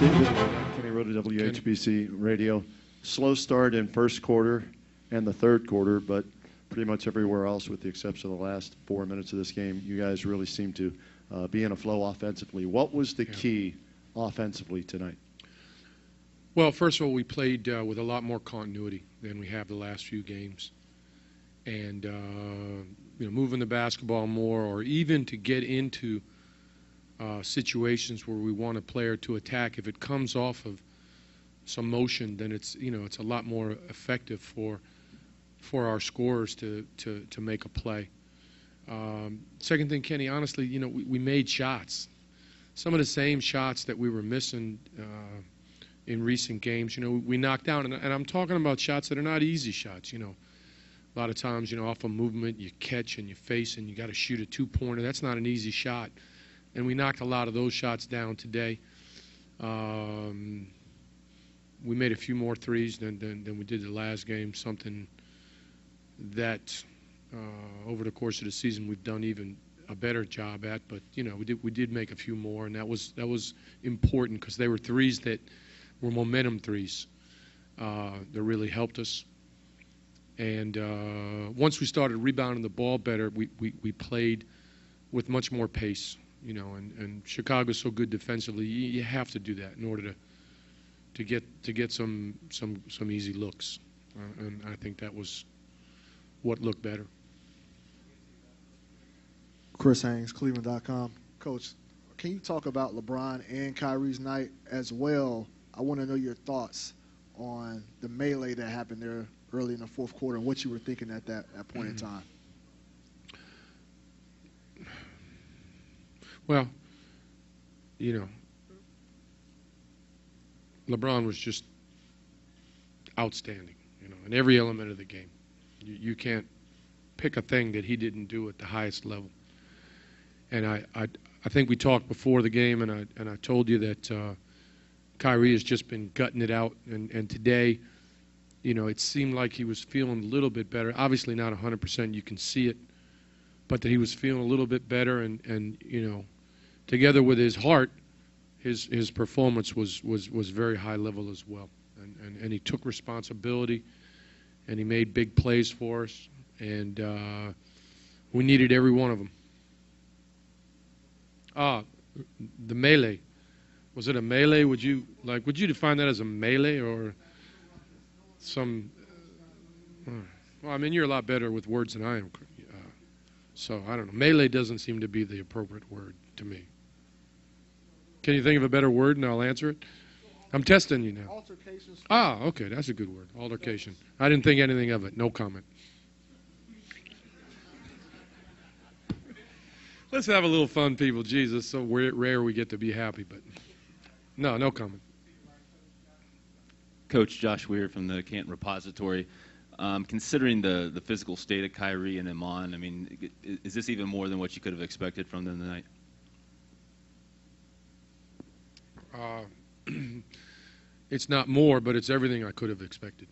Kenny Road to WHBC Radio. Slow start in first quarter and the third quarter, but pretty much everywhere else with the exception of the last 4 minutes of this game, you guys really seem to be in a flow offensively. What was the key offensively tonight? Well, first of all, we played with a lot more continuity than we have the last few games. And, moving the basketball more, or even to get into situations where we want a player to attack. If it comes off of some motion, then it's a lot more effective for our scorers to make a play. Second thing, Kenny, honestly, we made shots. Some of the same shots that we were missing in recent games, we knocked down. And I'm talking about shots that are not easy shots, A lot of times, off a movement, you catch and you face and you got to shoot a two-pointer. That's not an easy shot. And we knocked a lot of those shots down today. We made a few more threes than we did the last game, something that over the course of the season we've done even a better job at. But, we did make a few more, and that was important because they were threes that were momentum threes that really helped us. And once we started rebounding the ball better, we played with much more pace. And Chicago's so good defensively. You have to do that in order to get some easy looks, and I think that was what looked better. Chris Haynes, Cleveland.com. Coach, can you talk about LeBron and Kyrie's night as well? I want to know your thoughts on the melee that happened there early in the fourth quarter and what you were thinking at that point in time. Well, LeBron was just outstanding, in every element of the game. You can't pick a thing that he didn't do at the highest level. And I think we talked before the game, and I told you that Kyrie has just been gutting it out. And today, it seemed like he was feeling a little bit better. Obviously not 100%, you can see it, but that he was feeling a little bit better. And together with his heart, his performance was very high level as well. And he took responsibility, and he made big plays for us. And we needed every one of them. The melee. Was it a melee? Would you define that as a melee or some? Well, I mean, you're a lot better with words than I am. So I don't know. Melee doesn't seem to be the appropriate word to me. Can you think of a better word, and I'll answer it? I'm testing you now. Altercation. Okay, that's a good word. Altercation. I didn't think anything of it. No comment. Let's have a little fun, people. Jesus, so rare we get to be happy, but no comment. Coach Josh Weir from the Canton Repository. Considering the physical state of Kyrie and Iman, I mean, is this even more than what you could have expected from them tonight? It's not more, but it's everything I could have expected.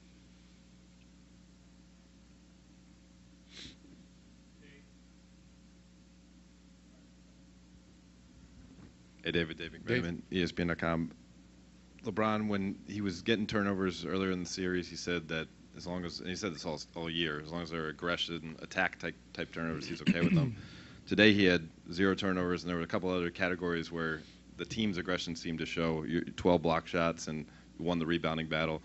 Hey, David McMenamin, ESPN.com. LeBron, when he was getting turnovers earlier in the series, he said that as long as, and he said this all year, as long as they're aggression, attack type turnovers, he's okay with them. Today he had 0 turnovers, and there were a couple other categories where the team's aggression seemed to show. 12 block shots and won the rebounding battle.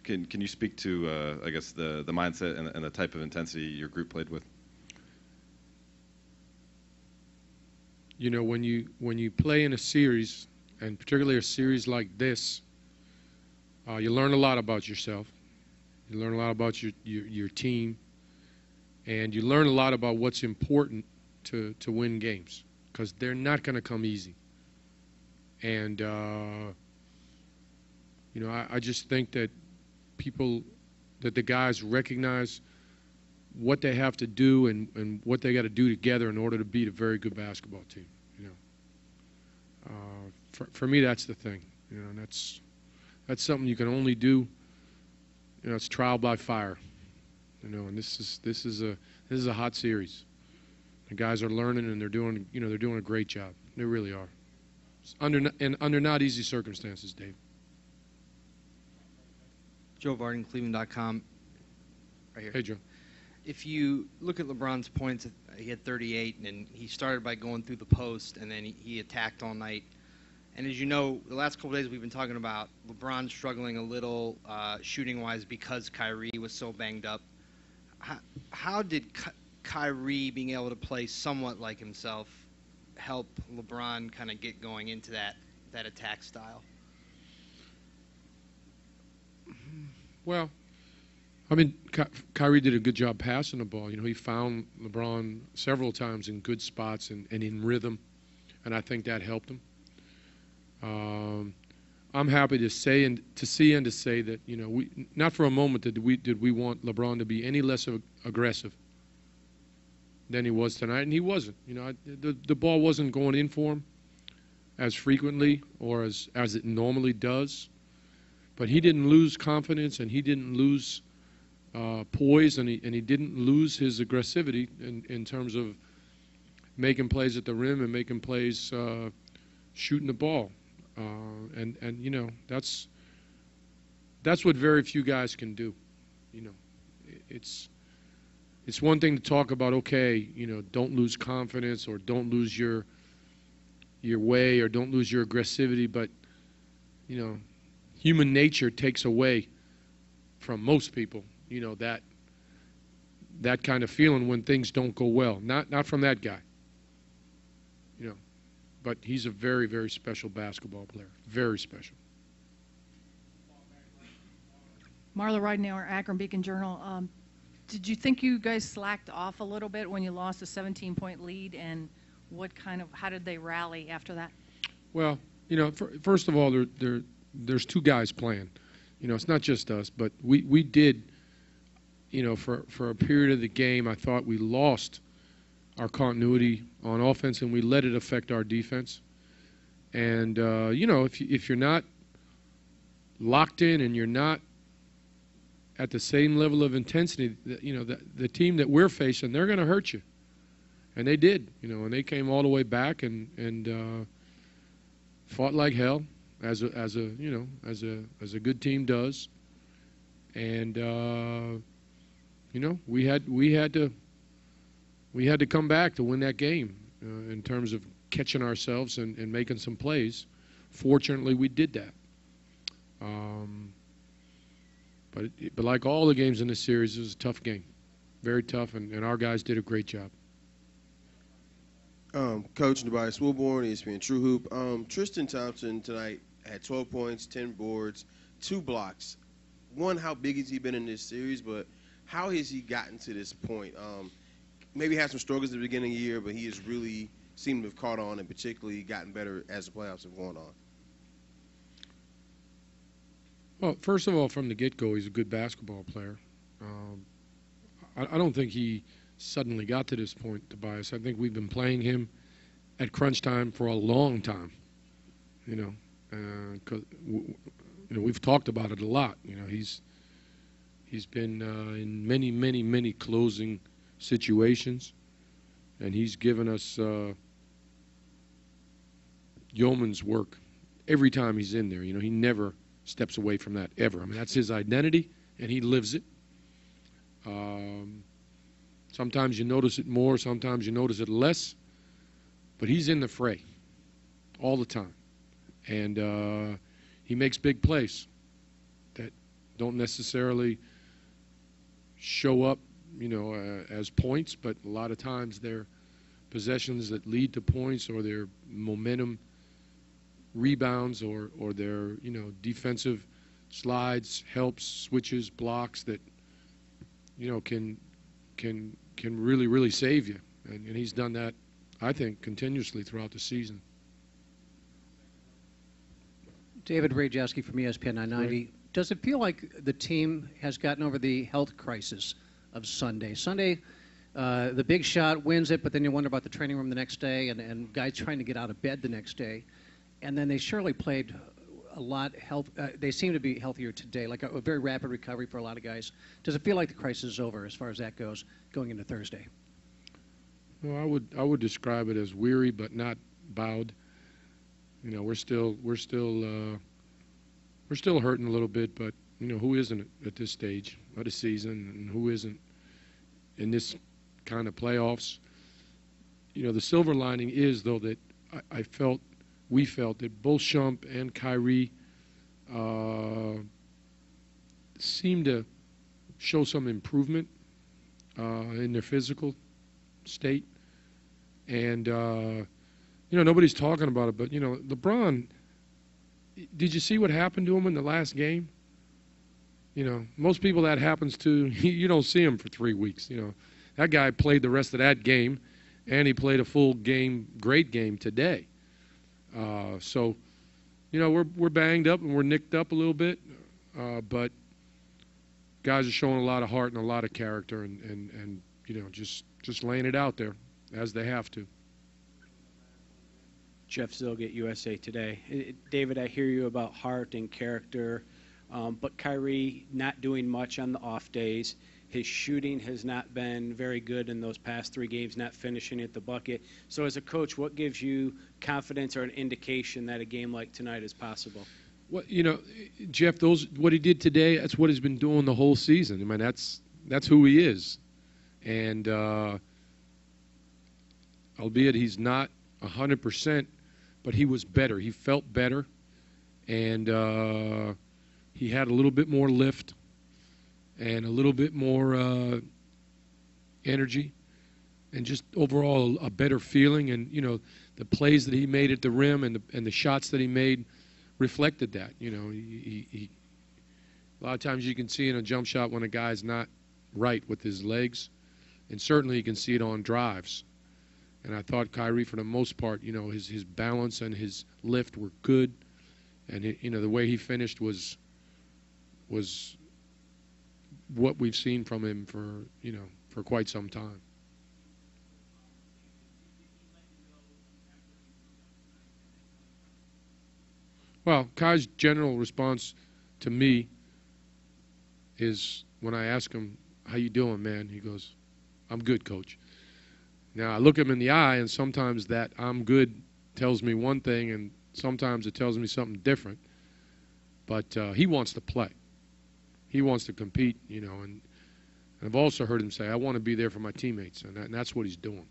Can you speak to, I guess, the mindset and the type of intensity your group played with? When you play in a series, and particularly a series like this, you learn a lot about yourself. You learn a lot about your team, and you learn a lot about what's important to win games, because they're not going to come easy. And I just think that the guys recognize what they have to do and what they got to do together in order to beat a very good basketball team. For me, that's the thing. And that's something you can only do. It's trial by fire. And this is a hot series. The guys are learning, and they're doing a great job. They really are. under not easy circumstances, Dave. Joe Varden, Cleveland.com. Right here. Hey, Joe. If you look at LeBron's points, he had 38, and he started by going through the post, and then he attacked all night. And as you know, the last couple of days we've been talking about LeBron struggling a little shooting-wise because Kyrie was so banged up. How did Kyrie being able to play somewhat like himself help LeBron kind of get going into that attack style? Well, I mean, Kyrie did a good job passing the ball. You know, he found LeBron several times in good spots and in rhythm, and I think that helped him. I'm happy to say and to say that, you know, we not for a moment did we want LeBron to be any less aggressive than he was tonight, and he wasn't. You know, the ball wasn't going in for him as frequently or as it normally does, but he didn't lose confidence and he didn't lose poise, and he didn't lose his aggressivity in terms of making plays at the rim and making plays shooting the ball. And you know, that's what very few guys can do. You know, it's one thing to talk about, okay, you know, don't lose confidence or don't lose your way or don't lose your aggressivity, but you know, human nature takes away from most people, you know, that kind of feeling when things don't go well. Not from that guy. You know, but he's a very, very special basketball player. Very special. Marla Ridenour, Akron Beacon Journal. Did you think you guys slacked off a little bit when you lost a 17-point lead, and how did they rally after that? Well, you know, first of all, there's two guys playing. You know, it's not just us, but we did, you know, for a period of the game, I thought we lost our continuity on offense, and we let it affect our defense. And you know, if you're not locked in and you're not at the same level of intensity, you know, the team that we're facing, they're going to hurt you, and they did. You know, and they came all the way back and fought like hell, as a good team does. And you know, we had to come back to win that game in terms of catching ourselves and making some plays. Fortunately, we did that. But like all the games in this series, it was a tough game, very tough, and our guys did a great job. Coach Tobias Wilborn, ESPN True Hoop. Tristan Thompson tonight had 12 points, 10 boards, 2 blocks. One, how big has he been in this series? But how has he gotten to this point? Maybe had some struggles at the beginning of the year, but he has really seemed to have caught on and particularly gotten better as the playoffs have gone on. Well, first of all, from the get-go, he's a good basketball player. I don't think he suddenly got to this point, Tobias. I think we've been playing him at crunch time for a long time. You know, 'cause you know, we've talked about it a lot. You know, he's been in many closing situations, and he's given us yeoman's work every time he's in there. You know, he never steps away from that, ever. I mean, that's his identity, and he lives it. Sometimes you notice it more, sometimes you notice it less, but he's in the fray all the time. And he makes big plays that don't necessarily show up, you know, as points, but a lot of times they're possessions that lead to points, or they're momentum rebounds, or their, you know, defensive slides, helps, switches, blocks that, you know, can really save you. And he's done that, I think, continuously throughout the season. David Rajewski from ESPN 990. Right. Does it feel like the team has gotten over the health crisis of Sunday? Sunday, the big shot wins it, but then you wonder about the training room the next day and guys trying to get out of bed the next day. And then they surely played a lot they seem to be healthier today, like a very rapid recovery for a lot of guys. Does it feel like the crisis is over as far as that goes going into Thursday? Well, I would describe it as weary but not bowed. You know, we're still hurting a little bit, but you know, who isn't at this stage of the season, and who isn't in this kind of playoffs? You know, the silver lining is though that we felt that both Shump and Kyrie seemed to show some improvement in their physical state. And, you know, nobody's talking about it, but, you know, LeBron, did you see what happened to him in the last game? You know, most people that happens to, you don't see him for 3 weeks. You know, that guy played the rest of that game, and he played a full game, great game today. So, you know, we're banged up and we're nicked up a little bit, but guys are showing a lot of heart and a lot of character, and you know, just laying it out there as they have to. Jeff Zilgett, USA Today. David, I hear you about heart and character, but Kyrie not doing much on the off days. His shooting has not been very good in those past 3 games, not finishing at the bucket. So as a coach, what gives you confidence or an indication that a game like tonight is possible? Well, you know, Jeff, what he did today, that's what he's been doing the whole season. I mean, that's who he is. And albeit he's not 100%, but he was better. He felt better, and he had a little bit more lift and a little bit more energy, and just overall a better feeling. And you know, the plays that he made at the rim and the shots that he made reflected that. You know, he a lot of times you can see in a jump shot when a guy's not right with his legs, and certainly you can see it on drives. And I thought Kyrie, for the most part, you know, his balance and his lift were good, and you know, the way he finished was what we've seen from him for quite some time. Well, Kai's general response to me is when I ask him, "How you doing, man?" He goes, "I'm good, Coach." Now, I look him in the eye, and sometimes that "I'm good" tells me one thing, and sometimes it tells me something different. But he wants to play. He wants to compete, you know, and I've also heard him say, "I want to be there for my teammates," and that's what he's doing.